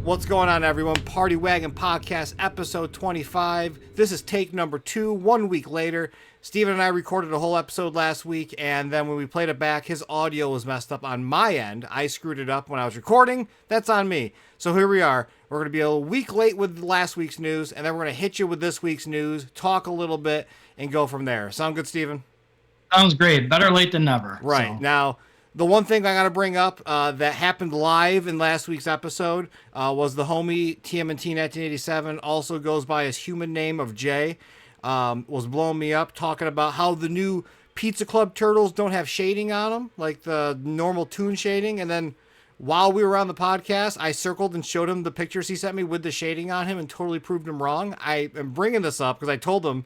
What's going on, everyone? Party Wagon Podcast, episode 25. This is take number 2, 1 week later. Steven and I recorded a whole episode last week, and then when we played it back, his audio was messed up on my end. I screwed it up when I was recording. That's on me. So here we are. We're going to be a week late with last week's news, and then we're going to hit you with this week's news, talk a little bit, and go from there. Sound good, Steven? Sounds great. Better late than never. Right. So. Now, the one thing I got to bring up that happened live in last week's episode was the homie TMNT 1987, also goes by his human name of Jay, was blowing me up, talking about how the new Pizza Club turtles don't have shading on them, like the normal toon shading. And then while we were on the podcast, I circled and showed him the pictures he sent me with the shading on him and totally proved him wrong. I am bringing this up because I told him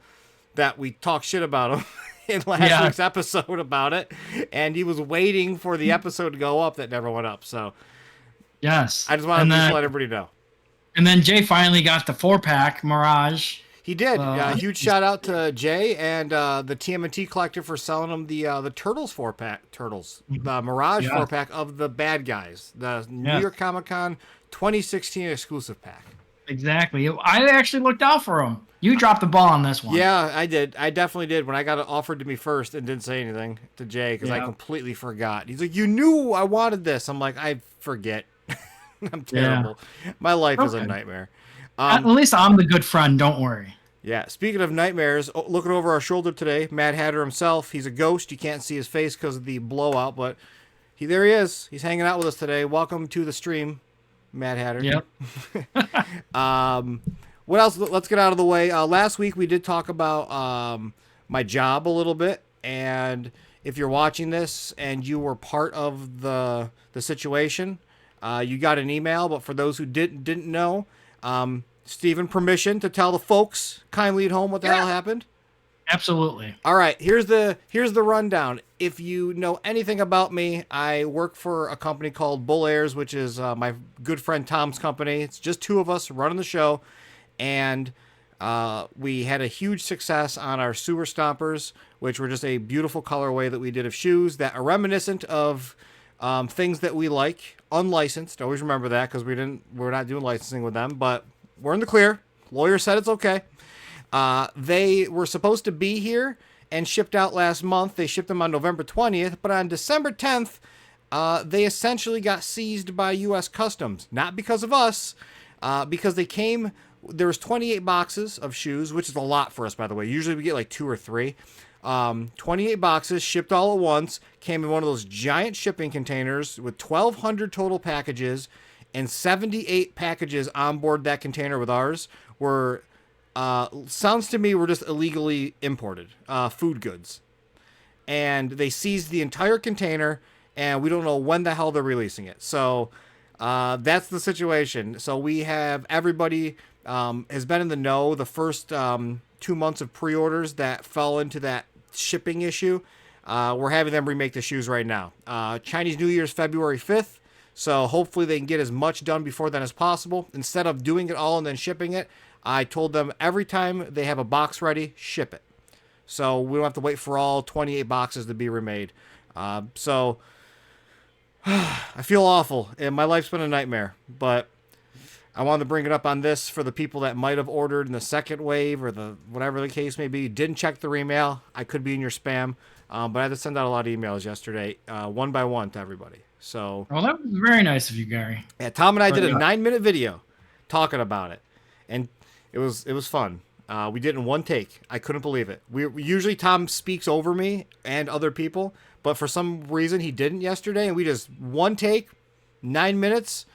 that we talked shit about him in last week's episode about it, and he was waiting for the episode to go up that never went up. So yes, I just wanted to let everybody know. And then Jay finally got the 4-pack Mirage. He did. Huge shout out to Jay and the TMNT collector for selling him the Turtles 4-pack, the Mirage 4-pack of the bad guys, the New York Comic Con 2016 exclusive pack. Exactly. I actually looked out for him. You dropped the ball on this one. Yeah, I did. I definitely did when I got it offered to me first and didn't say anything to Jay because I completely forgot. He's like, "You knew I wanted this." I'm like, "I forget." I'm terrible. Yeah. My life is a nightmare. At least I'm the good friend. Don't worry. Yeah. Speaking of nightmares, looking over our shoulder today, Mad Hatter himself. He's a ghost. You can't see his face because of the blowout, but there he is. He's hanging out with us today. Welcome to the stream, Mad Hatter. Yep. What else? Let's get out of the way. Last week we did talk about my job a little bit, and if you're watching this and you were part of the situation, you got an email. But for those who didn't know, Steven, permission to tell the folks kindly at home what the hell happened? Absolutely. All right, here's the rundown. If you know anything about me, I work for a company called Bulla, which is my good friend Tom's company. It's just two of us running the show. And we had a huge success on our sewer stompers, which were just a beautiful colorway that we did of shoes that are reminiscent of things that we like, unlicensed. Always remember that because we're not doing licensing with them, but we're in the clear. Lawyer said it's okay. They were supposed to be here and shipped out last month. They shipped them on November 20th, but on December 10th, they essentially got seized by U.S. Customs. Not because of us, because they came... There was 28 boxes of shoes, which is a lot for us, by the way. Usually we get like 2 or 3. 28 boxes shipped all at once, came in one of those giant shipping containers with 1,200 total packages, and 78 packages on board that container with ours were, sounds to me, were just illegally imported food goods. And they seized the entire container, and we don't know when the hell they're releasing it. So that's the situation. So we have everybody... has been in the know. The first 2 months of pre-orders that fell into that shipping issue, we're having them remake the shoes right now. Chinese New Year's February 5th, so hopefully they can get as much done before then as possible. Instead of doing it all and then shipping it, I told them every time they have a box ready, ship it. So we don't have to wait for all 28 boxes to be remade. So I feel awful, and my life's been a nightmare, but... I wanted to bring it up on this for the people that might have ordered in the second wave or the whatever the case may be. Didn't check their email. I could be in your spam, but I had to send out a lot of emails yesterday, one by one to everybody. So, well, that was very nice of you, Gary. Yeah, Tom and I did a 9-minute video talking about it, and it was fun. We did it in one take. I couldn't believe it. We usually Tom speaks over me and other people, but for some reason he didn't yesterday, and we just one take, 9 minutes.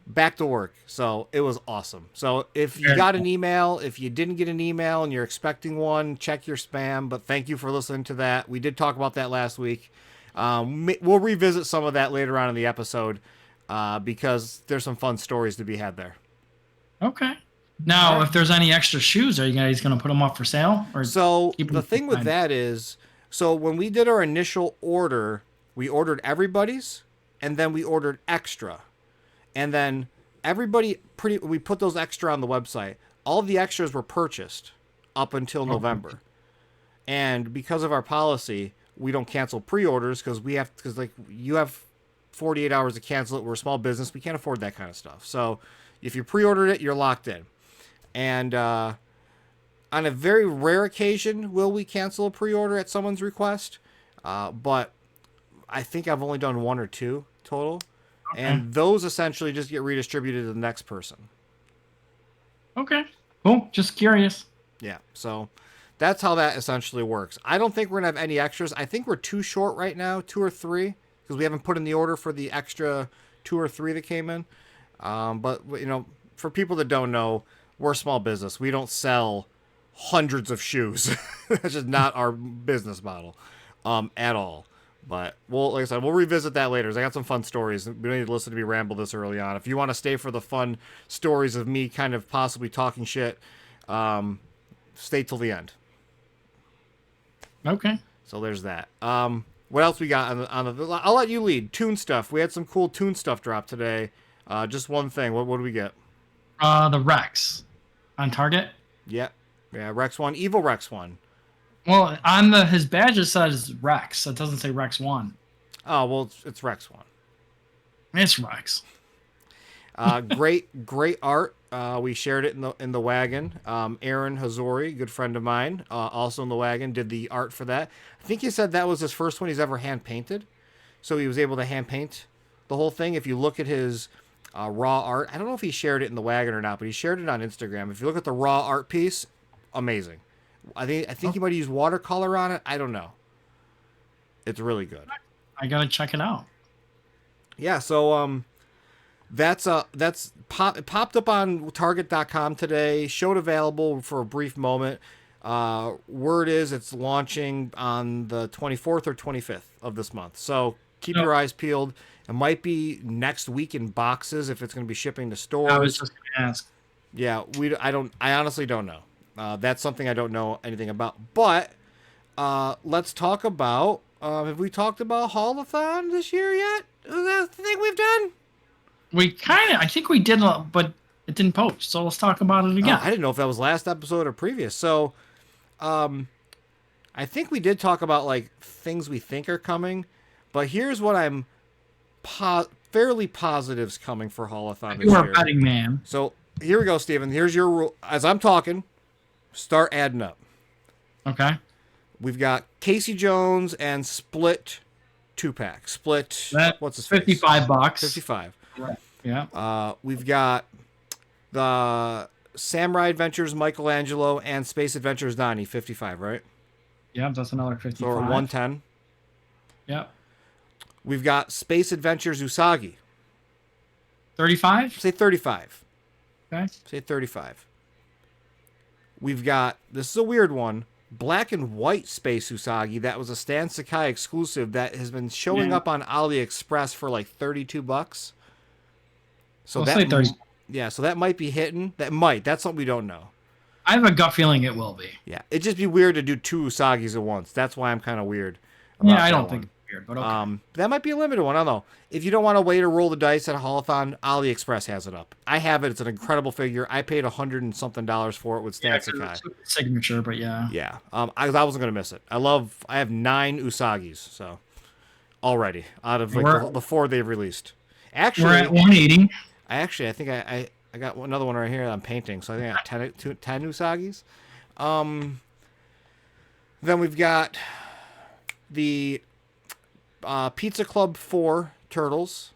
Back to work. So it was awesome. So if you got an email, if you didn't get an email and you're expecting one, check your spam. But thank you for listening to that. We did talk about that last week. We'll revisit some of that later on in the episode because there's some fun stories to be had there. Okay. Now, if there's any extra shoes, are you guys going to put them up for sale? Or so the thing with that is, so when we did our initial order, we ordered everybody's and then we ordered extra. And then everybody we put those extra on the website. All the extras were purchased up until November. And because of our policy, we don't cancel pre-orders because like you have 48 hours to cancel it. We're a small business. We can't afford that kind of stuff. So If you pre-ordered it, you're locked in. And on a very rare occasion, will we cancel a pre-order at someone's request? But I think I've only done 1 or 2 total. Okay. And those essentially just get redistributed to the next person. Okay. Cool. Just curious. Yeah, so that's how that essentially works. I don't think we're going to have any extras. I think we're too short right now, 2 or 3, because we haven't put in the order for the extra 2 or 3 that came in. But, you know, for people that don't know, we're a small business. We don't sell hundreds of shoes. That's just not our business model at all. But, like I said, we'll revisit that later. I got some fun stories. We don't need to listen to me ramble this early on. If you want to stay for the fun stories of me kind of possibly talking shit, stay till the end. Okay. So there's that. What else we got on the? I'll let you lead. Toon stuff. We had some cool Toon stuff drop today. Just one thing. What do we get? The Rex on Target. Yeah, Rex 1, Evil Rex 1. Well, on his badge it says Rex. It doesn't say Rex 1. Oh well, it's Rex 1. It's Rex. Great art. We shared it in the wagon. Aaron Hazori, good friend of mine, also in the wagon, did the art for that. I think he said that was his first one he's ever hand painted, so he was able to hand paint the whole thing. If you look at his raw art, I don't know if he shared it in the wagon or not, but he shared it on Instagram. If you look at the raw art piece, amazing. I think he might have used watercolor on it. I don't know. It's really good. I gotta check it out. Yeah, so it popped up on Target.com today. Showed available for a brief moment. Word is it's launching on the 24th or 25th of this month. So keep your eyes peeled. It might be next week in boxes if it's going to be shipping to stores. I was just gonna ask. Yeah, I honestly don't know. That's something I don't know anything about. But let's talk about. Have we talked about Haulathon this year yet? Is that the thing we've done? I think we did, but it didn't post. So let's talk about it again. I didn't know if that was last episode or previous. So, I think we did talk about like things we think are coming, but here's what I'm fairly positive's coming for Haulathon this You are year. a betting man. So here we go, Steven. Here's your rule. As I'm talking, start adding up. Okay. We've got Casey Jones and Split 2-pack. Split. What's his face? $55. 55. Yeah. We've got the Samurai Adventures Michelangelo and Space Adventures Donnie, 55, right? Yeah, that's another 55. So we're at 110. Yep. We've got Space Adventures Usagi. 35? Say 35. Okay. Say 35. We've got, this is a weird one, Black and White Space Usagi. That was a Stan Sakai exclusive that has been showing up on AliExpress for like $32. So I'll that say 30. Yeah, so that might be hitting. That's something we don't know. I have a gut feeling it will be. Yeah, it'd just be weird to do 2 Usagis at once. That's why I'm kind of weird. Yeah, I don't think it's weird, but okay. That might be a limited one. I don't know. If you don't want to wait or roll the dice at a Haulathon, AliExpress has it up. I have it. It's an incredible figure. I paid $100 and something for it with Stan Sakai. Signature, but yeah. Yeah. I wasn't gonna miss it. I have 9 Usagis, so already out of like the 4 they've released. Actually, we're at 180. I think I got another one right here that I'm painting, so I think I got 10 Usagis. Then we've got the Pizza Club 4 turtles.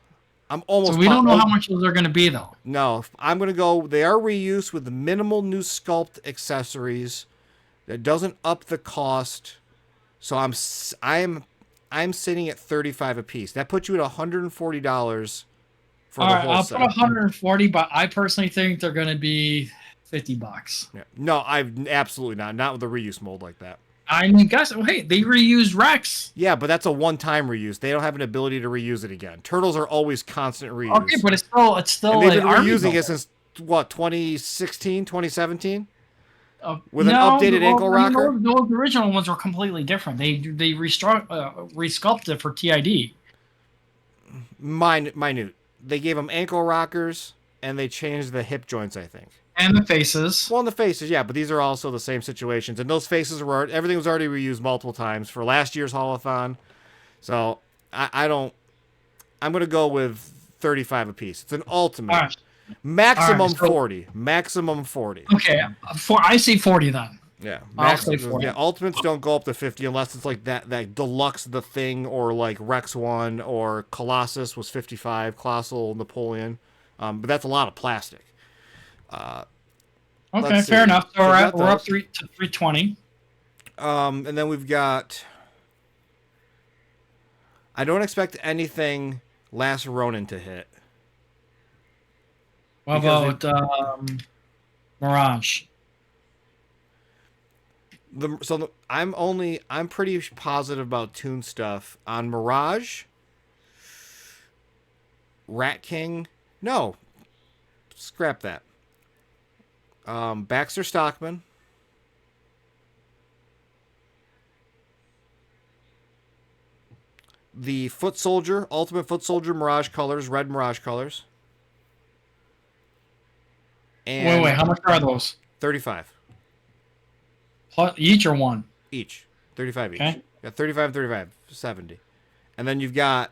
I'm almost. So we don't know how much those are going to be, though. No, I'm going to go. They are reused with minimal new sculpt accessories. That doesn't up the cost. So I'm sitting at $35 a piece. That puts you at $140 for the whole set. I'll put $140, but I personally think they're going to be $50. Yeah. No, I've absolutely not. Not with a reuse mold like that. I mean, guys, hey, they reused Rex. Yeah, but that's a one-time reuse. They don't have an ability to reuse it again. Turtles are always constant reuse. Okay, but it's still. And they've been reusing it since what, 2016, 2017? With an updated ankle rocker. Those original ones were completely different. They resculpted it for TID. Minute. They gave them ankle rockers and they changed the hip joints, I think. And the faces. Well, and the faces, yeah, but these are also the same situations. And those faces everything was already reused multiple times for last year's Haulathon. So I'm going to go with $35 a piece. It's an ultimate. Right. Maximum All right, so- 40. Maximum 40. Okay, I say 40 then. Yeah, I'll say 40. Yeah, ultimates don't go up to 50 unless it's like that deluxe the thing or like Rex 1 or Colossus was 55, Colossal Napoleon. But that's a lot of plastic. Okay, let's fair see. enough. So So we we're got up to 320. And then we've got. I don't expect anything Last Ronin to hit. What Because about Mirage? I'm pretty positive about Toon stuff on Mirage. Rat King, no, scrap that. Baxter Stockman. The Foot Soldier, Ultimate Foot Soldier Mirage colors, red Mirage colors. And Wait, how much are those? 35 Plus, each or one? each. 35 each. Okay. Yeah, 35, 35, 70. And then you've got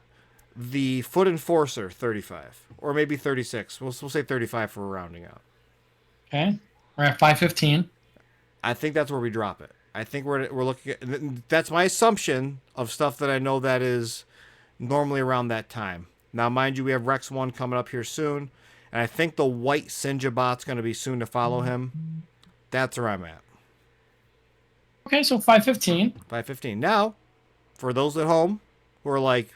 the Foot Enforcer, 35. Or maybe 36. We'll say 35 for rounding out. Okay. We're at 515. I think that's where we drop it. I think we're looking at... That's my assumption of stuff that I know that is normally around that time. Now, mind you, we have Rex 1 coming up here soon. And I think the white Sinja bot's going to be soon to follow him. That's where I'm at. Okay, so 515. 515. Now, for those at home who are like,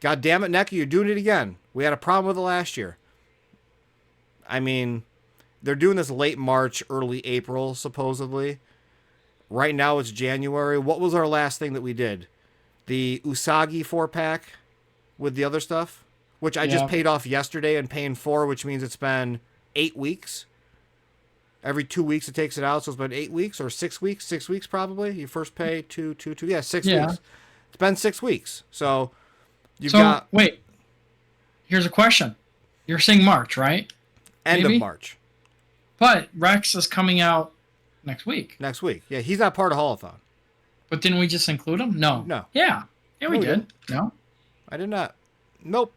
God damn it, NECA, you're doing it again. We had a problem with it last year. I mean, they're doing this late March, early April, supposedly. Right now it's January. What was our last thing that we did? The Usagi 4-pack with the other stuff, which I just paid off yesterday and paying 4, which means it's been 8 weeks. Every 2 weeks it takes it out, so it's been 8 weeks or 6 weeks. 6 weeks probably. You first pay 2. Yeah, 6 weeks. It's been 6 weeks. So you've got. Wait. Here's a question. You're saying March, right? End Maybe? of March. But Rex is coming out next week. Next week. Yeah, he's not part of Holothon. But didn't we just include him? No. No. Yeah. Yeah, we did. No. I did not. Nope.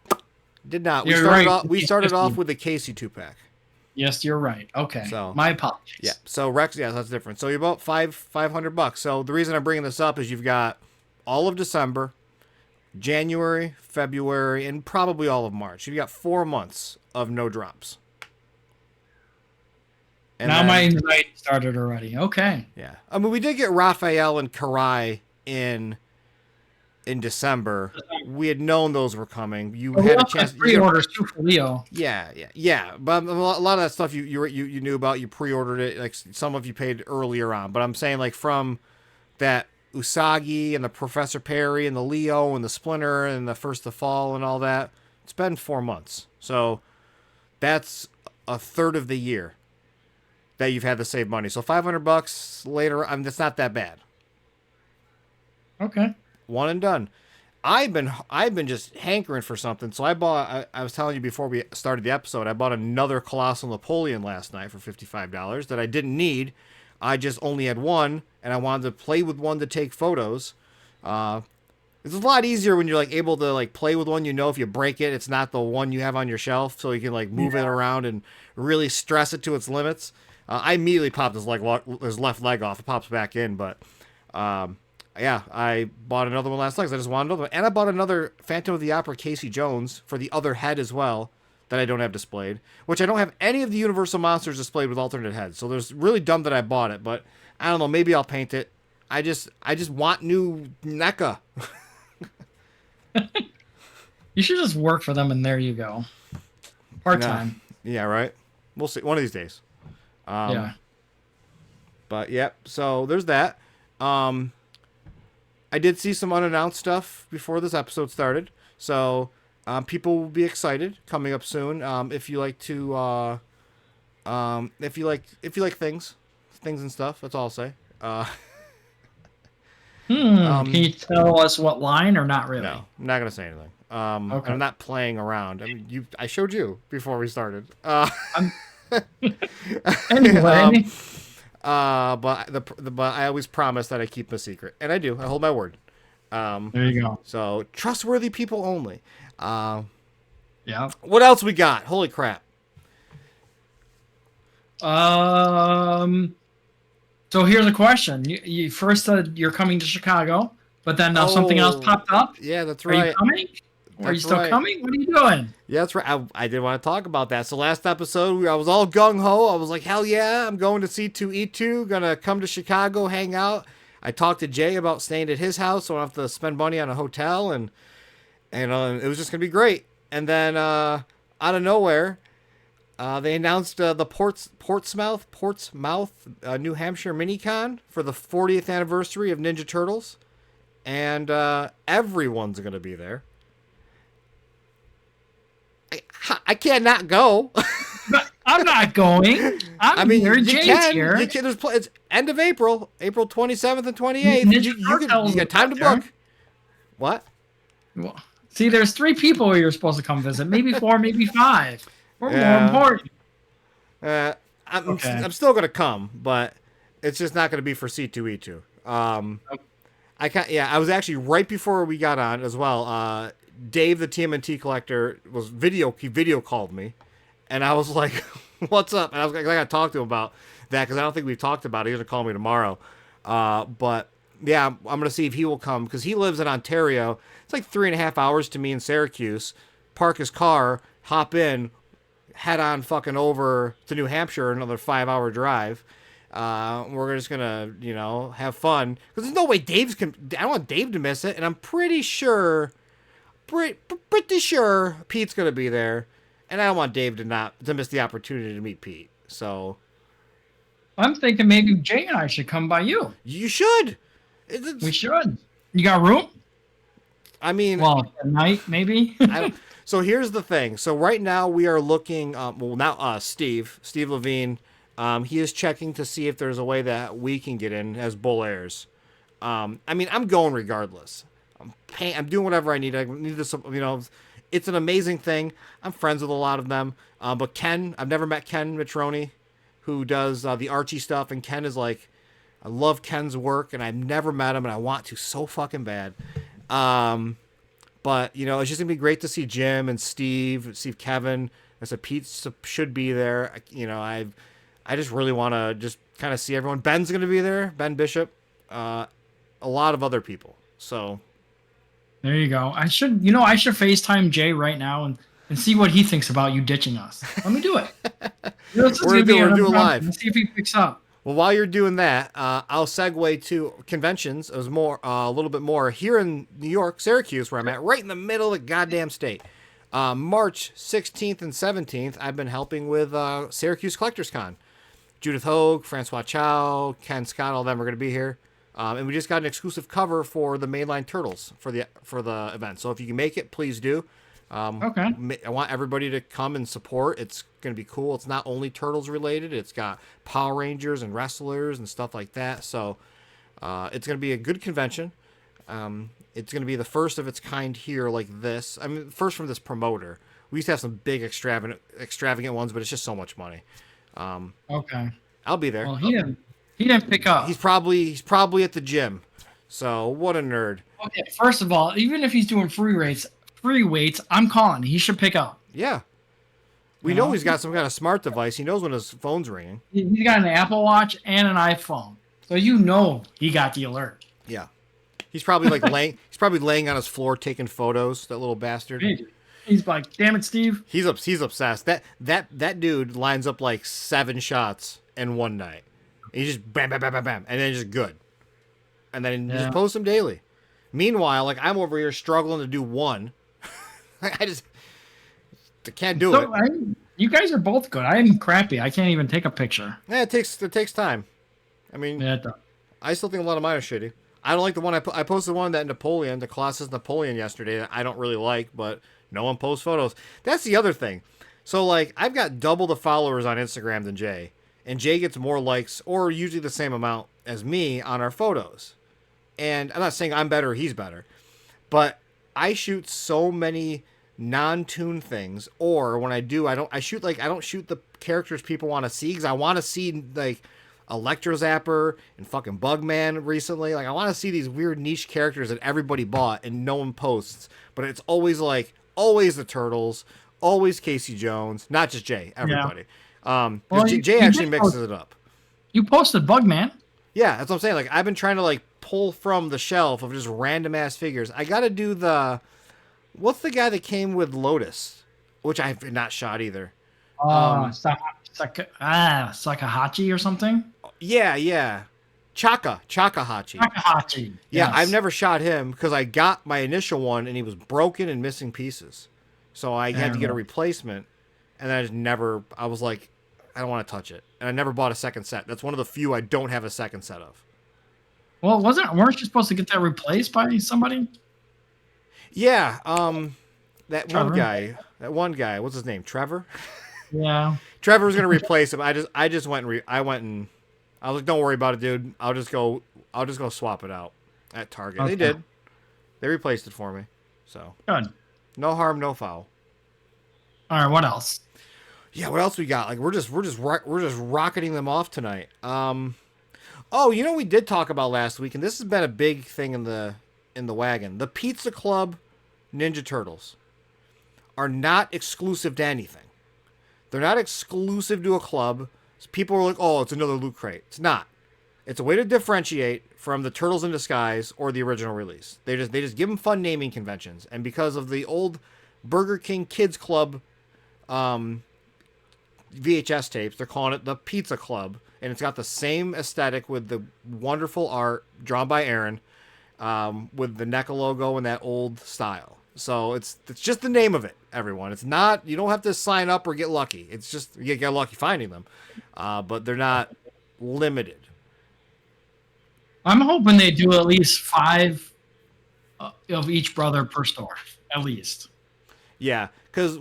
Did not. We started off with the Casey 2-pack. Yes, you're right. Okay. So, my apologies. Yeah. So Rex, yeah, that's different. So you're about $500. So the reason I'm bringing this up is you've got all of December, January, February, and probably all of March. You've got 4 months of no drops. And now my anxiety started already. Okay. Yeah. I mean, we did get Raphael and Karai in December. We had known those were coming. You had a chance. Pre-orders too for Leo. Yeah. But a lot of that stuff you knew about. You pre-ordered it. Like some of you paid earlier on. But I'm saying like from that Usagi and the Professor Perry and the Leo and the Splinter and the First to Fall and all that. It's been 4 months. So that's a third of the year that you've had to save money. So $500 later, I mean, that's not that bad. Okay. One and done. I've been just hankering for something. So I was telling you before we started the episode, I bought another Colossal Napoleon last night for $55 that I didn't need. I just only had one, and I wanted to play with one to take photos. It's a lot easier when you're like able to like play with one. You know, if you break it, it's not the one you have on your shelf, so you can like move it around and really stress it to its limits. I immediately popped his left leg off. It pops back in, but yeah, I bought another one last night because I just wanted another one. And I bought another Phantom of the Opera Casey Jones for the other head as well that I don't have displayed, which I don't have any of the Universal Monsters displayed with alternate heads. So there's really dumb that I bought it, but I don't know. Maybe I'll paint it. I just want new NECA. You should just work for them, and there you go. Part-time. Yeah, right? We'll see. One of these days. Yeah. But, yep. So, there's that. I did see some unannounced stuff before this episode started. So, people will be excited coming up soon. If you like to... if you like things and stuff, that's all I'll say. Can you tell us what line or not really? No, I'm not gonna say anything. Okay. I'm not playing around. I mean, I showed you before we started. Anyway, but I always promise that I keep a secret, and I do. I hold my word. there you go. So trustworthy people only. Yeah. What else we got? Holy crap! So here's a question. You first said you're coming to Chicago, but then something else Oh, popped up. yeah, that's Are you right. coming? Or are you That's still right. coming? What are you doing? Yeah, that's right. I did want to talk about that. So last episode, I was all gung ho. I was like, hell yeah, I'm going to C2E2. Gonna come to Chicago, hang out. I talked to Jay about staying at his house, so I don't have to spend money on a hotel, and it was just gonna be great. And then out of nowhere, they announced the Portsmouth, New Hampshire Mini Con for the 40th anniversary of Ninja Turtles, and everyone's gonna be there. I can't not go. But I'm not going. I I'm mean, here. you Jay's can. here. You can. It's end of April, April 27th and 28th. Ninja You Cartels got will time get to there. book. What? Well, see, there's 3 people you're supposed to come visit. Maybe 4, maybe 5. We're more Yeah. important. Uh, I'm Okay. I'm still gonna come, but it's just not gonna be for C2E2. I can't. Yeah, I was actually right before we got on as well. Dave, the TMNT collector, he video called me, and I was like, "What's up?" And I got to talk to him about that because I don't think we've talked about it. He's gonna call me tomorrow. But yeah, I'm gonna see if he will come because he lives in Ontario. It's like 3.5 hours to me in Syracuse. Park his car, hop in, head on fucking over to New Hampshire, another 5-hour drive. We're just gonna, have fun because there's no way I don't want Dave to miss it, and I'm pretty sure Pete's gonna be there, and I don't want Dave to miss the opportunity to meet Pete. So I'm thinking maybe Jay and I should come by you. you should. We should. You got room? I mean, Well, at night, maybe. I don't. So here's the thing. So right now we are looking. Well, now Steve Levine. He is checking to see if there's a way that we can get in as bull heirs. I mean, I'm going regardless. I'm doing whatever I need. I need this. It's an amazing thing. I'm friends with a lot of them. But Ken, I've never met Ken Mitroni, who does the Archie stuff, and Ken is like, I love Ken's work, and I've never met him, and I want to so fucking bad. But it's just gonna be great to see Jim and Steve, Kevin. I said Pete should be there. I just really want to just kind of see everyone. Ben's gonna be there. Ben Bishop, a lot of other people. So There you go. I should FaceTime Jay right now and see what he thinks about you ditching us. Let me do it. we're doing live. Let's see if he picks up. Well, while you're doing that, I'll segue to conventions. It was a little bit more here in New York, Syracuse, where I'm at, right in the middle of the goddamn state. March 16th and 17th, I've been helping with Syracuse Collectors Con. Judith Hogue, Francois Chow, Ken Scott, all of them are going to be here. And we just got an exclusive cover for the Mainline Turtles for the event. So if you can make it, please do. Okay. I want everybody to come and support. It's going to be cool. It's not only Turtles related. It's got Power Rangers and wrestlers and stuff like that. So it's going to be a good convention. It's going to be the first of its kind here like this. I mean, first from this promoter. We used to have some big extravagant ones, but it's just so much money. Okay. I'll be there. Well, he didn't pick up. He's probably at the gym. So what a nerd. Okay. First of all, even if he's doing free weights, I'm calling. He should pick up. Yeah. We know he's got some kind of smart device. He knows when his phone's ringing. He's got an Apple Watch and an iPhone, so he got the alert. Yeah. He's probably laying on his floor taking photos. That little bastard. He's like, damn it, Steve. He's obsessed. That dude lines up like 7 shots in one night. He just bam, bam, bam, bam, bam, and then just good. And then just post them daily. Meanwhile, like I'm over here struggling to do one. I can't do it. You guys are both good. I'm crappy. I can't even take a picture. Yeah, it takes time. I mean, I still think a lot of mine are shitty. I don't like the one I posted one that Napoleon, the Colossus Napoleon yesterday that I don't really like, but no one posts photos. That's the other thing. So like I've got double the followers on Instagram than Jay, and Jay gets more likes or usually the same amount as me on our photos. And I'm not saying I'm better or he's better, but I shoot so many non-tune things, or when I do, I don't shoot the characters people want to see because I want to see like Electro Zapper and fucking Bugman recently. Like I want to see these weird niche characters that everybody bought and no one posts, but it's always the Turtles, always Casey Jones, not just Jay, everybody. Well, Jay actually mixes it up. You posted Bugman. Yeah, that's what I'm saying. Like, I've been trying to like pull from the shelf of just random ass figures. I got to do what's the guy that came with Lotus, which I've not shot either. Sakahachi or something. Yeah. Chakahachi. Sakahachi. Yeah, Yes. I've never shot him because I got my initial one and he was broken and missing pieces. So I had to get a replacement, and I was like, I don't want to touch it. And I never bought a second set. That's one of the few I don't have a second set of. Well, weren't you supposed to get that replaced by somebody? Yeah, that Trevor. one guy, what's his name? Trevor? Yeah. Trevor was going to replace him. I just went and I was like, don't worry about it, dude. I'll just go swap it out at Target. Okay. They did. They replaced it for me. So, Good. no harm, no foul. All right. What else? Yeah, what else we got? Like we're just rocketing them off tonight. Oh, we did talk about last week, and this has been a big thing in the wagon. The Pizza Club Ninja Turtles are not exclusive to anything. They're not exclusive to a club. So people are like, oh, it's another Loot Crate. It's not. It's a way to differentiate from the Turtles in Disguise or the original release. They just give them fun naming conventions, and because of the old Burger King Kids Club VHS tapes, they're calling it the Pizza Club, and it's got the same aesthetic with the wonderful art drawn by Aaron, with the NECA logo and that old style. So it's just the name of it, everyone. It's not, you don't have to sign up or get lucky. It's just you get lucky finding them, but they're not limited. I'm hoping they do at least 5 of each brother per store, at least. Yeah, because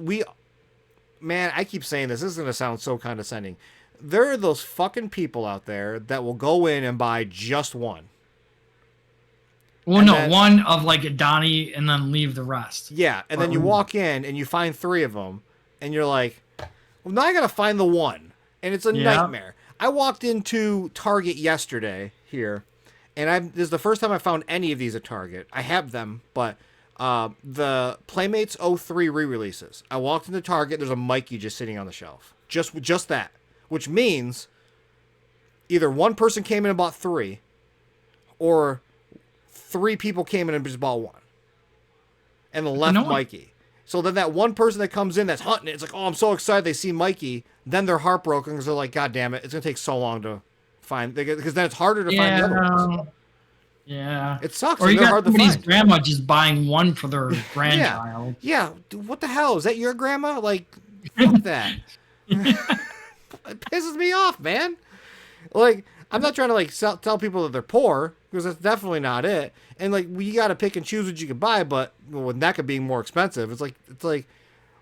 man, I keep saying this. This is going to sound so condescending. There are those fucking people out there that will go in and buy just one. Well, no, one of like a Donnie and then leave the rest. Yeah, and then you walk in and you find 3 of them, and you're like, well, now I got to find the one. And it's a nightmare. I walked into Target yesterday here, and this is the first time I found any of these at Target. I have them, but the Playmates 03 re-releases. I walked into Target, there's a Mikey just sitting on the shelf. Just that. Which means either one person came in and bought 3, or 3 people came in and just bought 1. And the left Mikey. So then that one person that comes in that's hunting it, it's like, oh, I'm so excited they see Mikey. Then they're heartbroken because they're like, God damn it, it's going to take so long to find. Because then it's harder to find the other ones. Yeah. It sucks. Or you got somebody's grandma just buying one for their grandchild. Yeah. Dude, what the hell? Is that your grandma? Like, fuck that. It pisses me off, man. Like, I'm not trying to like tell people that they're poor, because that's definitely not it. And like, you got to pick and choose what you can buy, but with NECA being more expensive, it's like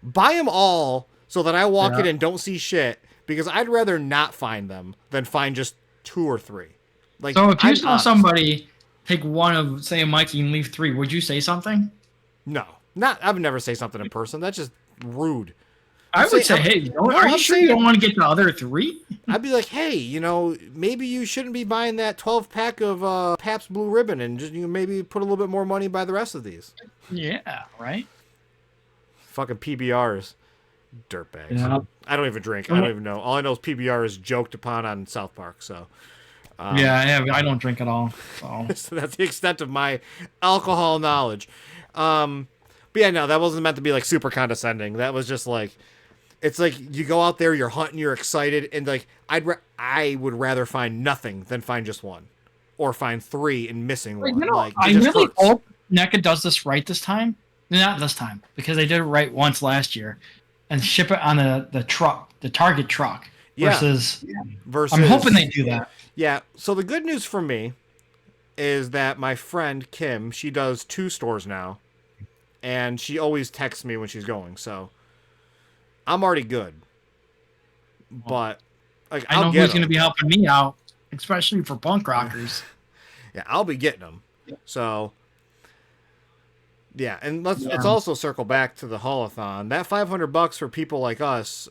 buy them all so that I walk in and don't see shit, because I'd rather not find them than find just 2 or 3. Like, so if you saw somebody take one of, say, a Mikey and leave 3, would you say something? No, I would never say something in person. That's just rude. I would say, hey, are you sure you don't want to get the other 3? I'd be like, hey, maybe you shouldn't be buying that 12-pack of Pabst Blue Ribbon, and just maybe put a little bit more money by the rest of these. Yeah, right? Fucking PBRs. Dirtbags. Yeah. I don't even drink. I don't even know. All I know is PBR is joked upon on South Park, so. Yeah, I don't drink at all. So. So that's the extent of my alcohol knowledge. But yeah, no, that wasn't meant to be like super condescending. That was just like, it's like you go out there, you're hunting, you're excited, and like I would rather find nothing than find just one, or find 3 and missing one. Like, I really hope NECA does this right this time. Not this time, because they did it right once last year, and ship it on the truck, the Target truck. Versus, I'm hoping they do that. Yeah. So the good news for me is that my friend Kim, she does 2 stores now, and she always texts me when she's going. So I'm already good. But like, I know who's going to be helping me out, especially for punk rockers. Yeah, I'll be getting them. So yeah, and let's also circle back to the haulathon. That $500 for people like us.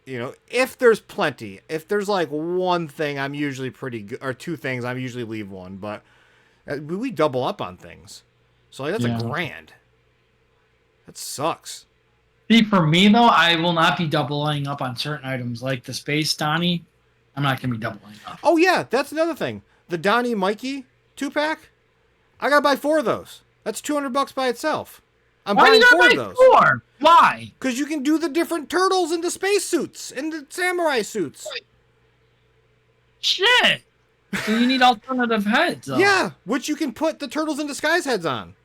If there's plenty, if there's like one thing, I'm usually pretty good, or 2 things, I'm usually leave one, but we double up on things. So like, that's $1,000. That sucks. See, for me though, I will not be doubling up on certain items like the Space Donnie. I'm not gonna be doubling up. Oh yeah, that's another thing. The Donnie Mikey 2-pack. I gotta buy 4 of those. That's $200 by itself. I'm Why do buying you 4 of gotta those. buy 4? Why? Because you can do the different turtles in the space suits, in the samurai suits. Shit. So you need alternative heads, though. Yeah, which you can put the Turtles in Disguise heads on.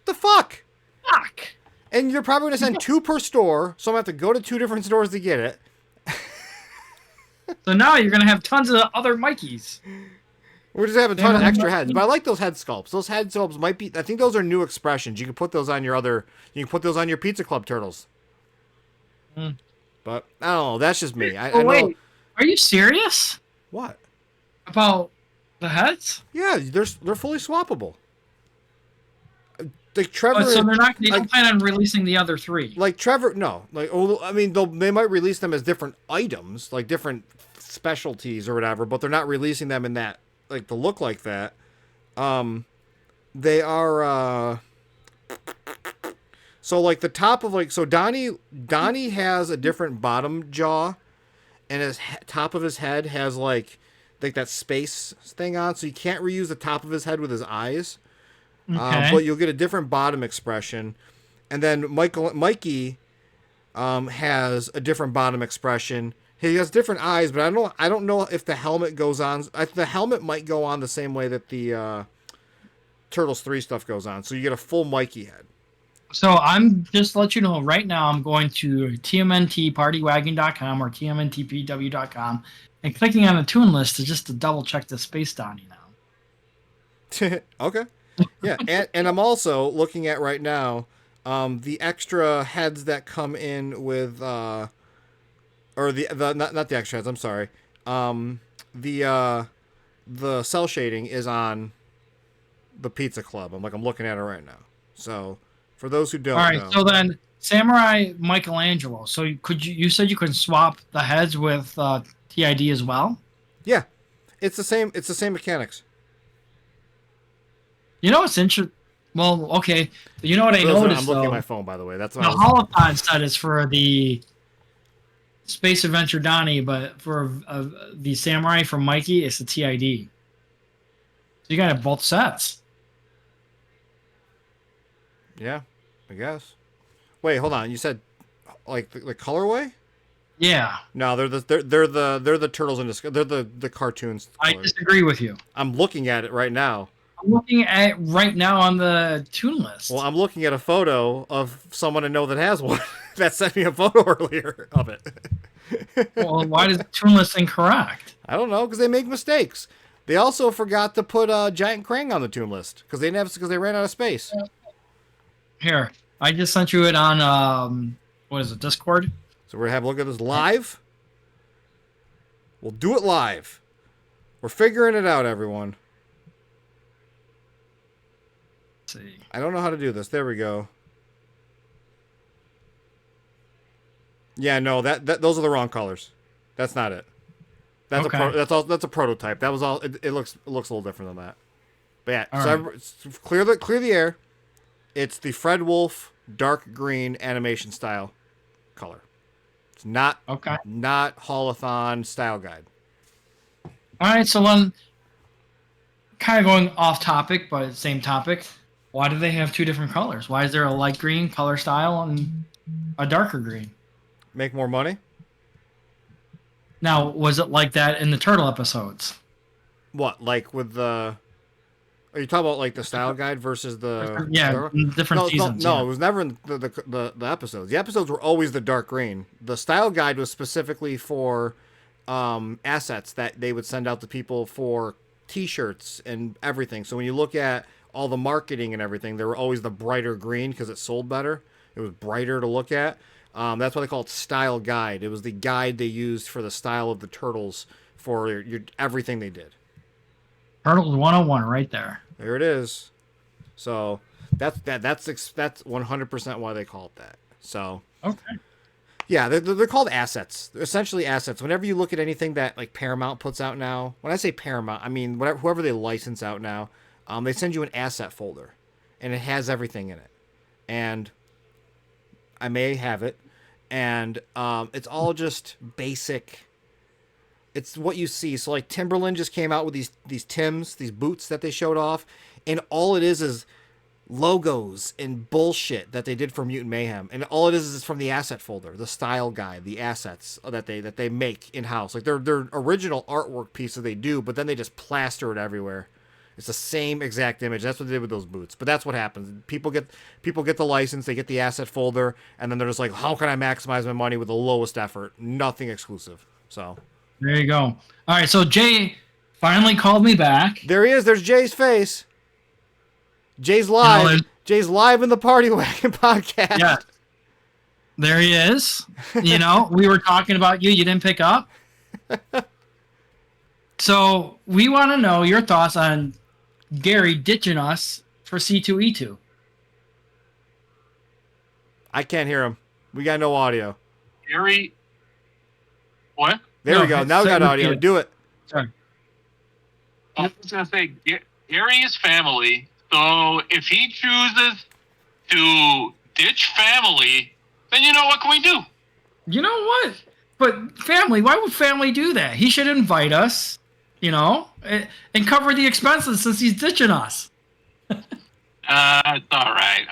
The fuck? Fuck. And you're probably going to send 2 per store, so I'm going to have to go to 2 different stores to get it. So now you're gonna have tons of other Mikeys. We're just having a ton of extra heads, but I like those head sculpts. Those head sculpts might be. I think those are new expressions. You can put those on your other. You can put those on your Pizza Club turtles. Mm. But I don't know. That's just me. I wait, know. are you serious What? about the heads? Yeah, they're fully swappable. Like Trevor. So they're not. They don't plan on releasing the other 3. Like Trevor, no. Like, I mean, they might release them as different items, like different specialties or whatever, but they're not releasing them in that, like, the look like that. They are. So like the top of so Donnie has a different bottom jaw, and his top of his head has like that space thing on, so you can't reuse the top of his head with his eyes. Okay. But you'll get a different bottom expression. And then Mikey has a different bottom expression. He has different eyes, but I don't know if the helmet goes on. The helmet might go on the same way that the Turtles 3 stuff goes on. So you get a full Mikey head. So I'm just to let you know right now, I'm going to TMNTPartywagon.com or TMNTPW.com and clicking on the tune list to double check the Space Donnie now. Okay. Yeah, and I'm also looking at right now the extra heads that come in with or the not the extra heads. I'm sorry. The cell shading is on the Pizza Club. I'm looking at it right now. So for those who don't know. So then Samurai Michelangelo. So you said you could swap the heads with TID as well? Yeah, it's the same mechanics. You know what's interesting? Well, okay. You know what I noticed? I'm looking at my phone, by the way. That's what the Holophon set is for the Space Adventure Donnie, but for the Samurai from Mikey, it's the TID. So you got to have both sets. Yeah, I guess. Wait, hold on. You said like the colorway? Yeah. No, they're the Turtles in Disguise. They're the cartoons. I disagree with you. I'm looking at it right now. I'm looking at it right now on the tune list. Well, I'm looking at a photo of someone I know that has one that sent me a photo earlier of it. Well, why is the tune list incorrect? I don't know, because they make mistakes. They also forgot to put Giant Krang on the tune list because they ran out of space. Here, I just sent you it on what is it, Discord? So we're gonna have a look at this live. We'll do it live. We're figuring it out, everyone. Let's see. I don't know how to do this. There we go. Yeah, no, those are the wrong colors. That's not it. That's okay. That's a prototype. That was all. It looks a little different than that. But yeah, all so right. clear the air. It's the Fred Wolf dark green animation style color. It's not Holothon style guide. All right, so one kind of going off topic, but same topic. Why do they have 2 different colors? Why is there a light green color style and a darker green? Make more money? Now, was it like that in the Turtle episodes? What, like with the... Are you talking about like the style guide versus the... Yeah, different seasons. No, it was never in the episodes. The episodes were always the dark green. The style guide was specifically for assets that they would send out to people for T-shirts and everything. So when you look at all the marketing and everything, they were always the brighter green because it sold better. It was brighter to look at. That's why they call it style guide. It was the guide they used for the style of the Turtles for everything they did. Turtles 101 right there. There it is. So that's 100% why they call it that. So okay. Yeah, they're called assets. They're essentially assets. Whenever you look at anything that like Paramount puts out now, when I say Paramount, I mean whoever they license out now, they send you an asset folder, and it has everything in it. And I may have it, and it's all just basic. It's what you see. So like Timberland just came out with these Tims, these boots that they showed off, and all it is logos and bullshit that they did for Mutant Mayhem, and all it is from the asset folder, the style guide, the assets that they make in house. Like their original artwork piece that they do, but then they just plaster it everywhere. It's the same exact image. That's what they did with those boots. But that's what happens. People get the license, they get the asset folder, and then they're just like, how can I maximize my money with the lowest effort? Nothing exclusive. So there you go. All right, so Jay finally called me back. There he is. There's Jay's face. Jay's live. You know, Jay's live in the Party Wagon podcast. Yeah. There he is. You know, we were talking about you. You didn't pick up. So we want to know your thoughts on Gary ditching us for C2E2. I can't hear him. We got no audio. Gary, what? There we go. Now we got audio. Do it. Sorry. I was going to say, Gary is family. So if he chooses to ditch family, then you know what can we do? You know what? But family, why would family do that? He should invite us, you know, and cover the expenses since he's ditching us. It's all right.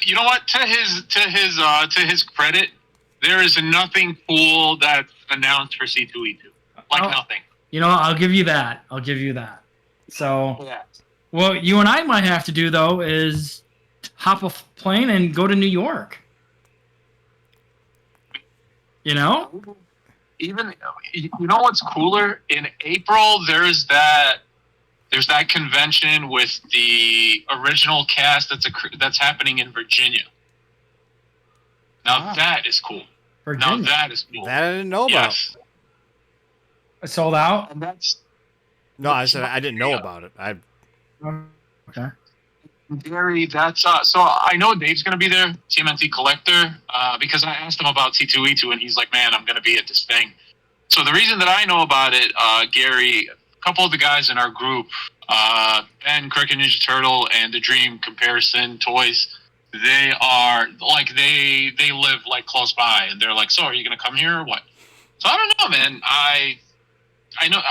You know what? To his credit, there is nothing cool that's announced for C2E2. Nothing. You know, I'll give you that. So, yeah. What you and I might have to do though is hop a plane and go to New York. You know? Even you know what's cooler? In April, there's that convention with the original cast that's happening in Virginia. Now that is cool. Virginia. Now that is cool. That I didn't know about. Yes. It sold out? And that's no, I said I didn't know about it. Okay. Gary, that's so I know Dave's gonna be there, TMNT Collector, because I asked him about C2E2 and he's like, man, I'm gonna be at this thing. So the reason that I know about it, Gary, a couple of the guys in our group, Ben, Cricket Ninja Turtle, and the Dream Comparison Toys, they are like they live like close by, and they're like, so are you gonna come here or what? So I don't know, man. I know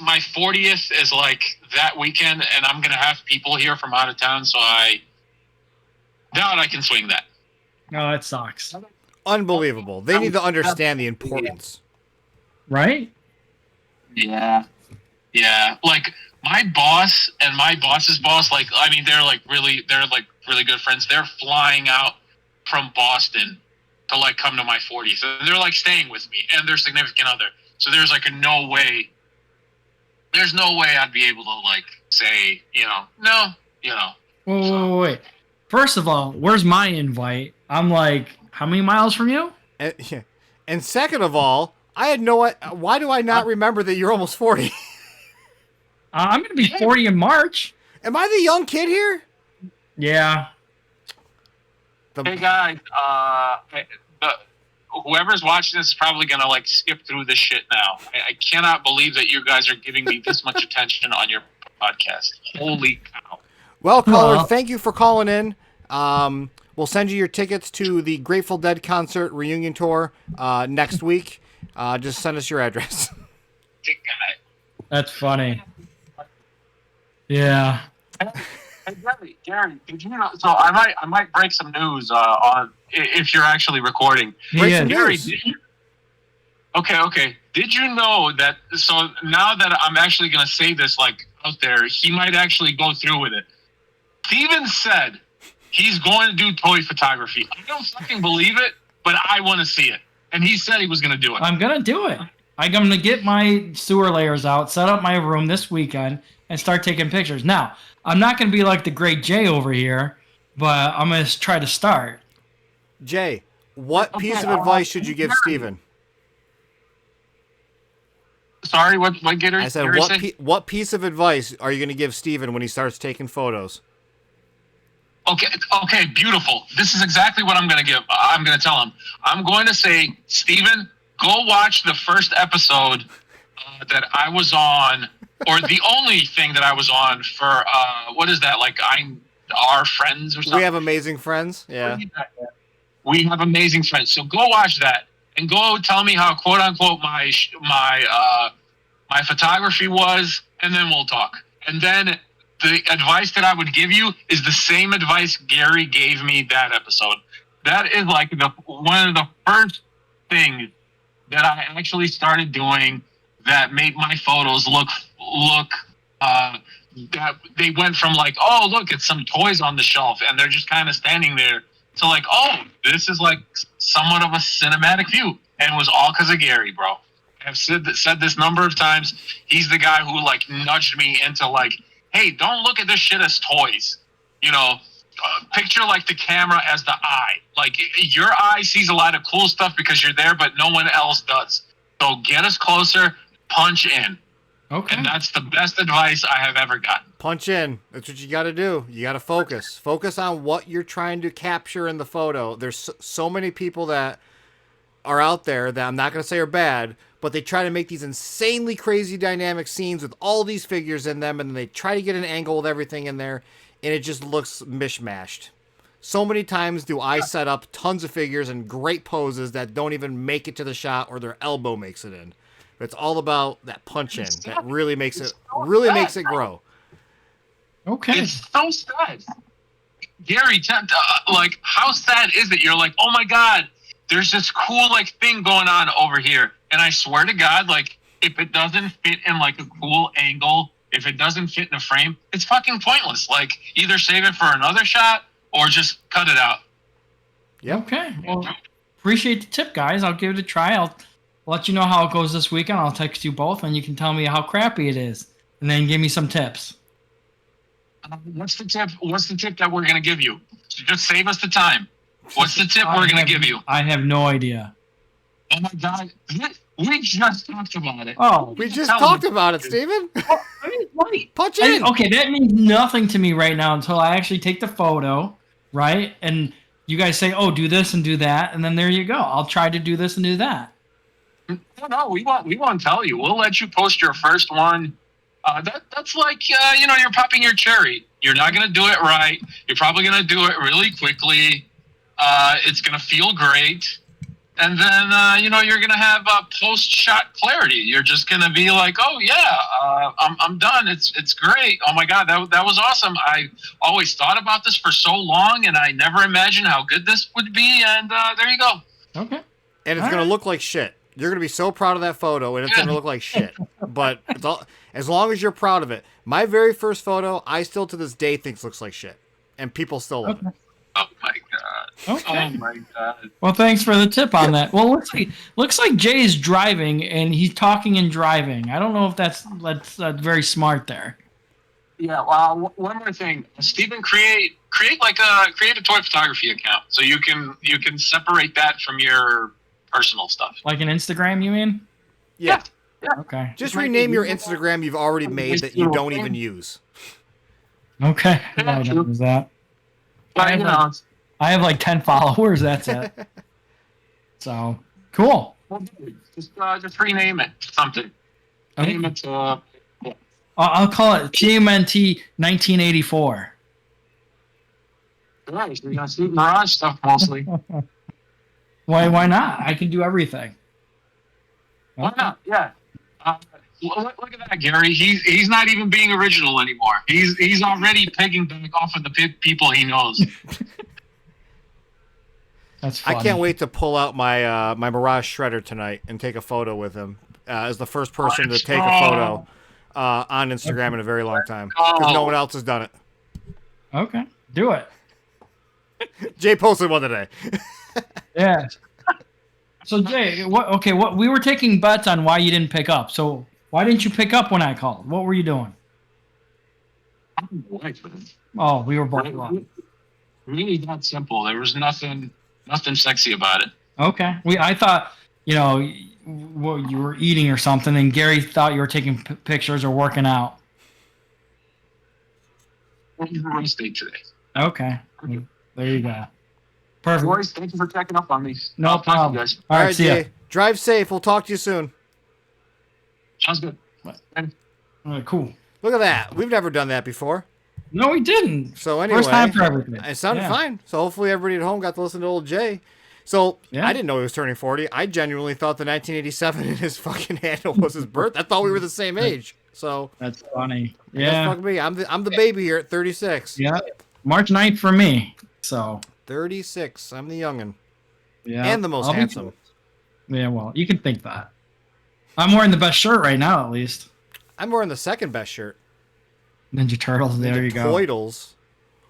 my 40th is like that weekend, and I'm gonna have people here from out of town, so I doubt I can swing that. No, that sucks. Unbelievable. They need to understand the importance. Right? Yeah. Like my boss and my boss's boss, like I mean, they're really good friends. They're flying out from Boston to like come to my 40th. So they're like staying with me and their significant other. So there's like no way I'd be able to like say, no. Wait. First of all, where's my invite? I'm like, how many miles from you? And second of all, I had why do I not remember that you're almost 40? I'm going to be 40 in March. Am I the young kid here? Yeah. Hey guys, whoever's watching this is probably gonna like skip through this shit now. I cannot believe that you guys are giving me this much attention on your podcast. Holy cow! Well, caller, thank you for calling in. We'll send you your tickets to the Grateful Dead concert reunion tour next week. Just send us your address. That's funny. Yeah. Hey, Gary, did you know? So I might break some news on if you're actually recording. Gary, Okay. Did you know that? So now that I'm actually gonna say this like out there, he might actually go through with it. Steven said he's going to do toy photography. I don't fucking believe it, but I want to see it, and he said he was gonna do it. I'm gonna do it. I'm gonna get my sewer layers out, set up my room this weekend, and start taking pictures. Now, I'm not going to be like the great Jay over here, but I'm going to try to start. Jay, what piece of advice should you give Steven? Sorry, what Gator? I said, what piece of advice are you going to give Steven when he starts taking photos? Okay, beautiful. This is exactly what I'm going to give. I'm going to tell him. I'm going to say, Steven, go watch the first episode that I was on, or the only thing that I was on for, what is that? Like, Our Friends or something. We Have Amazing Friends. Yeah. We Have Amazing Friends. So go watch that and go tell me how quote unquote my photography was, and then we'll talk. And then the advice that I would give you is the same advice Gary gave me that episode. That is like one of the first things that I actually started doing that made my photos look that they went from like, oh, look, it's some toys on the shelf and they're just kind of standing there, to like, oh, this is like somewhat of a cinematic view. And it was all because of Gary, bro. I've said this number of times. He's the guy who like nudged me into like, hey, don't look at this shit as toys. You know, picture like the camera as the eye. Like your eye sees a lot of cool stuff because you're there, but no one else does. So get us closer, punch in. Okay. And that's the best advice I have ever gotten. Punch in. That's what you got to do. You got to focus. Focus on what you're trying to capture in the photo. There's so many people that are out there that I'm not going to say are bad, but they try to make these insanely crazy dynamic scenes with all these figures in them, and they try to get an angle with everything in there, and it just looks mishmashed. So many times do I set up tons of figures and great poses that don't even make it to the shot, or their elbow makes it in. But it's all about that punch in that really makes it grow. Okay. It's so sad. Gary, like, how sad is it? You're like, oh my God, there's this cool like thing going on over here. And I swear to God, like, if it doesn't fit in like a cool angle, if it doesn't fit in a frame, it's fucking pointless. Like, either save it for another shot or just cut it out. Yeah. Okay. Well, appreciate the tip, guys. I'll give it a try. I'll let you know how it goes this weekend. I'll text you both, and you can tell me how crappy it is, and then give me some tips. What's the tip? What's the tip that we're gonna give you? Just save us the time. What's the tip we're gonna give you? I have no idea. Oh my God, we just talked about it. Oh, we just talked about it, Steven. Punch in. Okay, that means nothing to me right now until I actually take the photo, right? And you guys say, "Oh, do this and do that," and then there you go. I'll try to do this and do that. No, we won't tell you. We'll let you post your first one. That's like you're popping your cherry. You're not gonna do it right. You're probably gonna do it really quickly. It's gonna feel great, and then you're gonna have post-shot clarity. You're just gonna be like, oh yeah, I'm done. It's great. Oh my God, that was awesome. I always thought about this for so long, and I never imagined how good this would be. And there you go. Okay. And it's gonna look like shit. You're going to be so proud of that photo, and it's going to look like shit. But as long as you're proud of it. My very first photo, I still to this day think looks like shit. And people still love it. Oh, my God. Okay. Oh, my God. Well, thanks for the tip on that. Well, looks like Jay's driving, and he's talking and driving. I don't know if that's very smart there. Yeah, well, one more thing. Steven, create a toy photography account so you can separate that from your personal stuff. Like an Instagram, you mean? Yeah. Okay. Just rename your Instagram you've already made that you don't even use. Okay. I don't use that. I have like 10 followers. That's it. So cool. Just rename it something. Okay. Name it. I'll call it TMNT 1984. Nice. You're gonna see Mirage stuff mostly. Why not? I can do everything. Why not? Yeah. Look at that, Gary. He's not even being original anymore. He's already pegging back off of the people he knows. That's funny. I can't wait to pull out my my Mirage Shredder tonight and take a photo with him as the first person to take a photo on Instagram in a very long time because no one else has done it. Okay, do it. Jay posted one today. Yeah. So Jay, what we were taking bets on why you didn't pick up. So why didn't you pick up when I called? What were you doing? Oh, we were both wrong. Really that simple. There was nothing sexy about it. Okay. I thought, what you were eating or something, and Gary thought you were taking pictures or working out. Well, you were on stage today. Okay. There you go. Perfect. Boys, thank you for checking up on me. No problem. You guys. All right, see Jay. ya. Drive safe. We'll talk to you soon. Sounds good. All right, cool. Look at that. We've never done that before. No, we didn't. So anyway, first time for everything. It sounded fine. So hopefully everybody at home got to listen to old Jay. So I didn't know he was turning 40. I genuinely thought the 1987 in his fucking handle was his birth. I thought we were the same age. So that's funny. Yeah, fuck me. I'm the baby here at 36. Yeah, March 9th for me. So 36. I'm the youngin. Yeah, and the most handsome. Yeah, well, you can think that. I'm wearing the best shirt right now, at least. I'm wearing the second best shirt. Ninja Turtles. There you go. Turtles.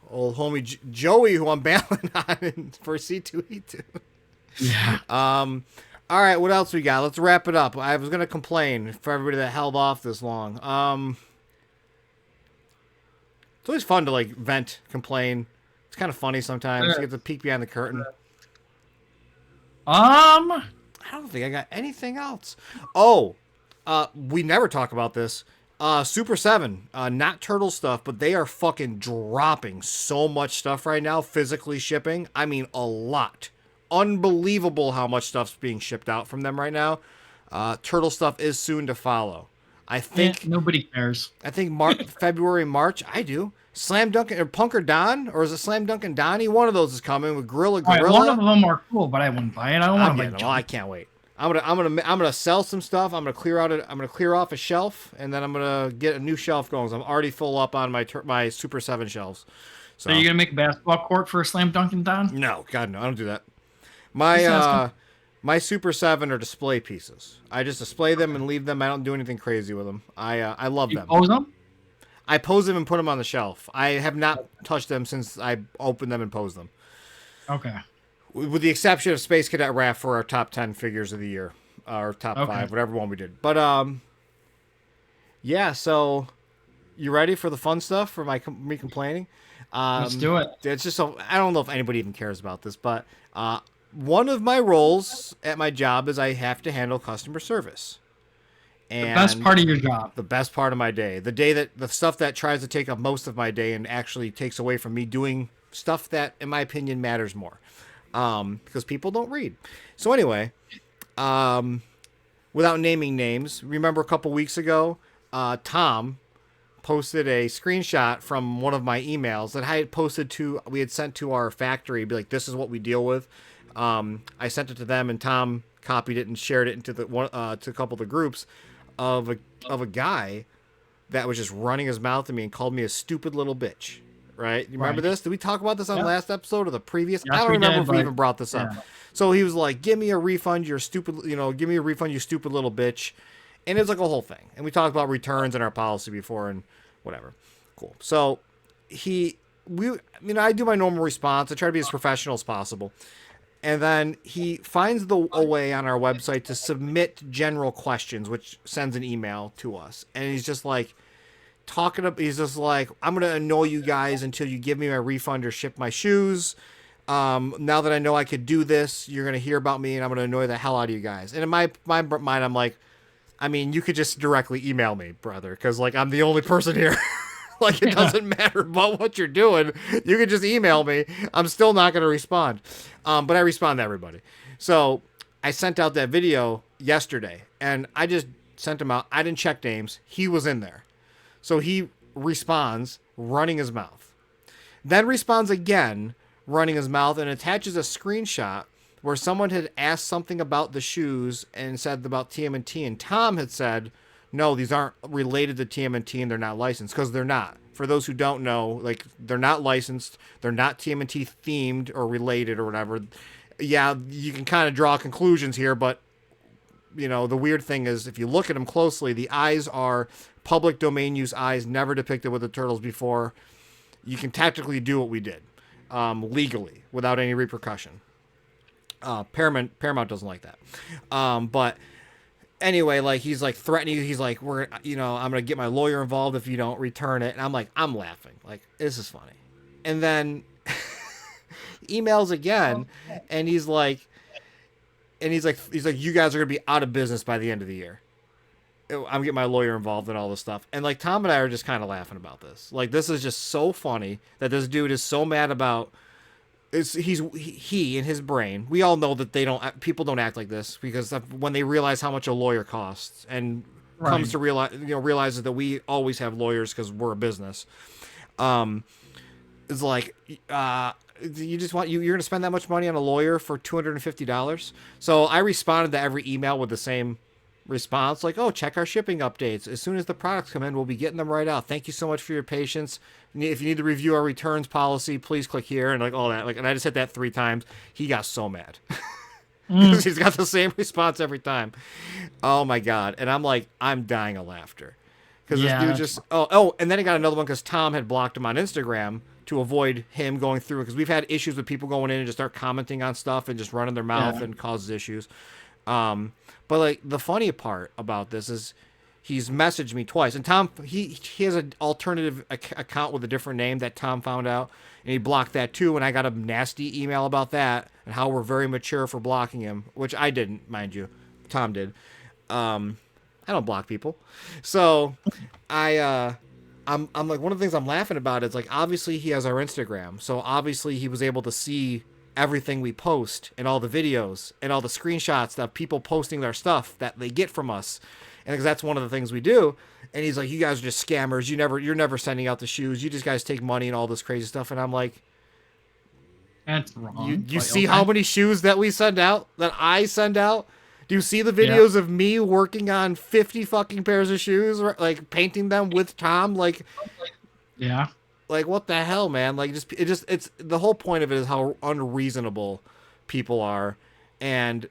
Old homie Joey, who I'm bailing on for C2E2. Yeah. All right, what else we got? Let's wrap it up. I was gonna complain for everybody that held off this long. It's always fun to like vent, complain. It's kind of funny sometimes. You get to peek behind the curtain. I don't think I got anything else. Oh, we never talk about this. Super 7, not turtle stuff, but they are fucking dropping so much stuff right now, physically shipping. I mean, a lot. Unbelievable how much stuff's being shipped out from them right now. Turtle stuff is soon to follow. I think nobody cares. I think February, March. I do. Slam Dunkin' or Punker Don, or is it Slam Dunkin' Donnie? One of those is coming with Gorilla. Right, one of them are cool, but I wouldn't buy it. I don't want to buy it. Well, I can't wait. I'm gonna sell some stuff. I'm gonna clear off a shelf, and then I'm gonna get a new shelf going. So I'm already full up on my Super 7 shelves. So are you gonna make a basketball court for a Slam Dunkin' Don? No, God no, I don't do that. My Super 7 are display pieces. I just display them and leave them. I don't do anything crazy with them. I love them. You pose them? I pose them and put them on the shelf. I have not touched them since I opened them and posed them. Okay. With the exception of Space Cadet Raph for our top 10 figures of the year. Or top 5, whatever one we did. But, yeah, so you ready for the fun stuff for me complaining? Let's do it. It's just so, I don't know if anybody even cares about this, but one of my roles at my job is I have to handle customer service. And the best part of your job. The best part of my day. The stuff that tries to take up most of my day and actually takes away from me doing stuff that, in my opinion, matters more. Because people don't read. So anyway, without naming names, remember a couple weeks ago, Tom posted a screenshot from one of my emails that I had we had sent to our factory, be like, this is what we deal with. I sent it to them, and Tom copied it and shared it into to a couple of the groups of a guy that was just running his mouth at me and called me a stupid little bitch. Right? You remember this? Did we talk about this on last episode or the previous? Yes, I don't remember if we even brought this yeah. up. So he was like, give me a refund, you stupid little bitch. And it's like a whole thing. And we talked about returns in our policy before and whatever. Cool. So I do my normal response. I try to be as professional as possible. And then he finds a way on our website to submit general questions, which sends an email to us. And he's just like, he's just like, I'm going to annoy you guys until you give me my refund or ship my shoes. Now that I know I could do this, you're going to hear about me and I'm going to annoy the hell out of you guys. And in my mind, I'm like, I mean, you could just directly email me, brother, because like I'm the only person here. Like it doesn't matter about what you're doing. You could just email me. I'm still not going to respond. But I respond to everybody. So I sent out that video yesterday and I just sent him out. I didn't check names. He was in there. So he responds, running his mouth. Then responds again, running his mouth, and attaches a screenshot where someone had asked something about the shoes and said about TMNT. And Tom had said, no, these aren't related to TMNT and they're not licensed, because they're not. For those who don't know, like, they're not licensed. They're not TMNT themed or related or whatever. Yeah, you can kind of draw conclusions here, but, you know, the weird thing is if you look at them closely, the eyes are public domain use eyes, never depicted with the turtles before. You can tactically do what we did, legally, without any repercussion. Paramount doesn't like that. But anyway, like he's like threatening. He's like, I'm gonna get my lawyer involved if you don't return it. And I'm like, I'm laughing. Like, this is funny. And then emails again, and he's like, you guys are gonna be out of business by the end of the year. I'm getting my lawyer involved and all this stuff. And like Tom and I are just kind of laughing about this. Like, this is just so funny that this dude is so mad about. He in his brain. We all know that people don't act like this, because when they realize how much a lawyer costs and comes to realizes that we always have lawyers because we're a business. Is like, you just want you're gonna spend that much money on a lawyer for $250? So I responded to every email with the same response, like, oh, check our shipping updates. As soon as the products come in, we'll be getting them right out. Thank you so much for your patience. If you need to review our returns policy, please click here, and like all that. Like, and I just hit that 3 times. He got so mad. Because he's got the same response every time. Oh my god. And I'm like, I'm dying of laughter. Because this dude just and then he got another one because Tom had blocked him on Instagram to avoid him going through it, because we've had issues with people going in and just start commenting on stuff and just running their mouth and causes issues. But like the funny part about this is he's messaged me twice, and Tom he has an alternative account with a different name that Tom found out, and he blocked that too. And I got a nasty email about that and how we're very mature for blocking him, which I didn't, mind you. Tom did. I don't block people, so I'm like, one of the things I'm laughing about is like, obviously he has our Instagram, so obviously he was able to see everything we post and all the videos and all the screenshots of people posting their stuff that they get from us, and because that's one of the things we do. And he's like, you guys are just scammers. You're never sending out the shoes. You just guys take money and all this crazy stuff. And I'm like, that's wrong. You see how many shoes that we send out, that I send out? Do you see the videos of me working on 50 fucking pairs of shoes, like painting them with Tom? Like, yeah, like what the hell, man? Like, it's the whole point of it is how unreasonable people are. And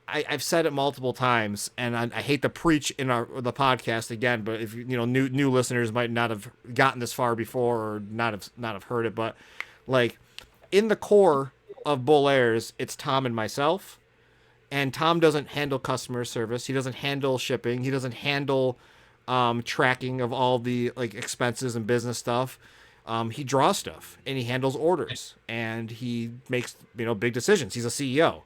I've said it multiple times, and I hate to preach in the podcast again, but if new listeners might not have gotten this far before or not have heard it, but like in the core of Bull Airs, it's Tom and myself. And Tom doesn't handle customer service. He doesn't handle shipping. He doesn't handle tracking of all the like expenses and business stuff. He draws stuff and he handles orders and he makes big decisions. He's a CEO,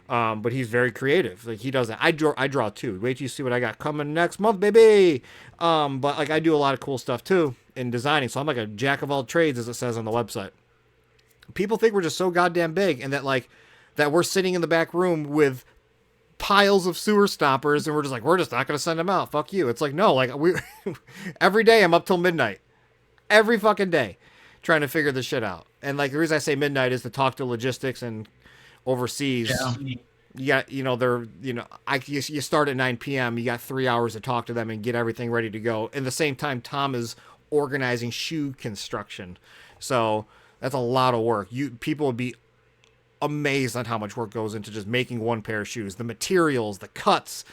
but he's very creative. Like he does that. I draw too. Wait till you see what I got coming next month, baby. But like I do a lot of cool stuff too in designing. So I'm like a jack of all trades, as it says on the website. People think we're just so goddamn big, and that like. That we're sitting in the back room with piles of sewer stoppers and we're just not going to send them out. Fuck you. It's like, no, like every day I'm up till midnight. Every fucking day trying to figure this shit out. And like the reason I say midnight is to talk to logistics and overseas. Yeah. You got, you start at 9 p.m. You got 3 hours to talk to them and get everything ready to go. And the same time, Tom is organizing shoe construction. So that's a lot of work. People would be amazed on how much work goes into just making one pair of shoes. The materials, the cuts,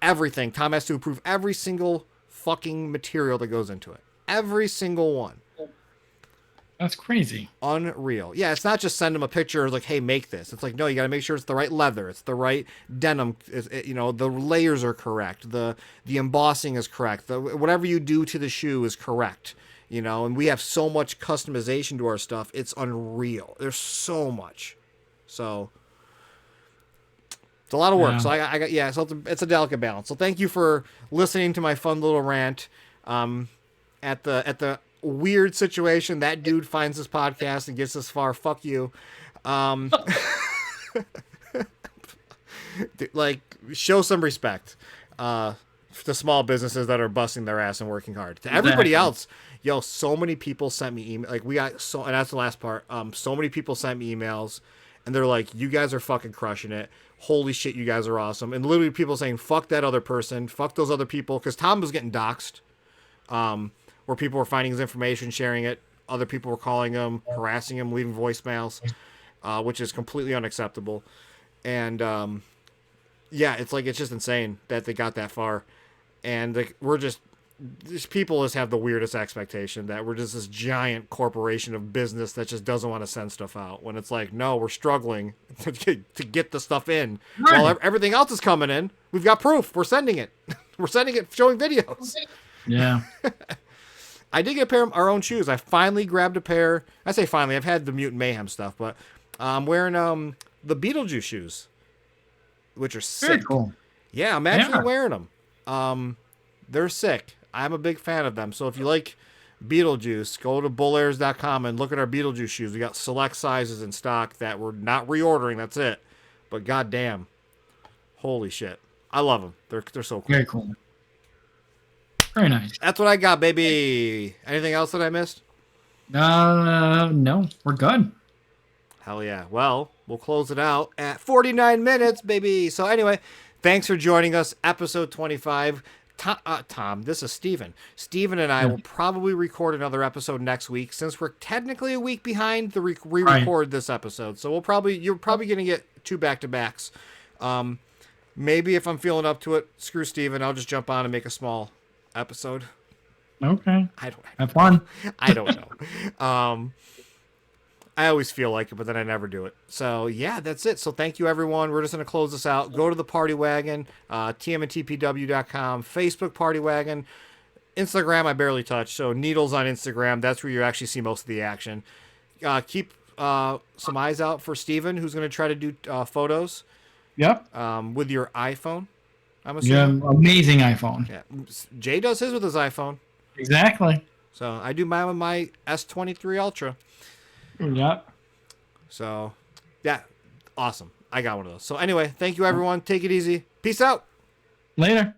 everything. Tom has to approve every single fucking material that goes into it. Every single one. That's crazy. Unreal. Yeah, it's not just send them a picture like, hey, make this. It's like, no, you got to make sure it's the right leather. It's the right denim. The layers are correct. The embossing is correct. Whatever you do to the shoe is correct. And we have so much customization to our stuff. It's unreal. There's so much. So it's a lot of work. Yeah. So so it's a delicate balance. So thank you for listening to my fun little rant. At the weird situation that dude finds this podcast and gets this far. Fuck you. Like show some respect to small businesses that are busting their ass and working hard. To everybody else, so many people sent me email. Like and that's the last part. So many people sent me emails. And they're like, you guys are fucking crushing it. Holy shit, you guys are awesome. And literally people saying, fuck that other person. Fuck those other people. Because Tom was getting doxxed. Where people were finding his information, sharing it. Other people were calling him, harassing him, leaving voicemails. Which is completely unacceptable. And, it's like, it's just insane that they got that far. And like, these people just have the weirdest expectation that we're just this giant corporation of business that just doesn't want to send stuff out, when it's like, no, we're struggling to get the stuff in. Right. While everything else is coming in, we've got proof. We're sending it. We're sending it, showing videos. Yeah. I did get a pair of our own shoes. I finally grabbed a pair. I say finally, I've had the Mutant Mayhem stuff, but I'm wearing the Beetlejuice shoes, which are sick. Very cool. Yeah, I'm actually wearing them. They're sick. I'm a big fan of them. So if you like Beetlejuice, go to bullairs.com and look at our Beetlejuice shoes. We got select sizes in stock that we're not reordering. That's it. But goddamn, holy shit, I love them. They're so cool. Very cool. Very nice. That's what I got, baby. Anything else that I missed? No, we're good. Hell yeah. Well, we'll close it out at 49 minutes, baby. So anyway, thanks for joining us. Episode 25. Tom, this is Steven. Steven and I will probably record another episode next week since we're technically a week behind the re-record this episode. So you're probably going to get 2 back-to-backs. Maybe if I'm feeling up to it, screw Steven, I'll just jump on and make a small episode. Okay. I don't have fun. I don't know. I always feel like it, but then I never do it. So, yeah, that's it. So, thank you, everyone. We're just going to close this out. Go to the Party Wagon, TMNTPW.com, Facebook Party Wagon, Instagram, I barely touch. So, Needles on Instagram. That's where you actually see most of the action. Keep some eyes out for Steven, who's going to try to do photos. Yep. With your iPhone, I'm assuming. Yeah, amazing iPhone. Yeah. Jay does his with his iPhone. Exactly. So, I do mine with my S23 Ultra. Yep. So, yeah, awesome. I got one of those. So, anyway, thank you, everyone. Take it easy. Peace out. Later.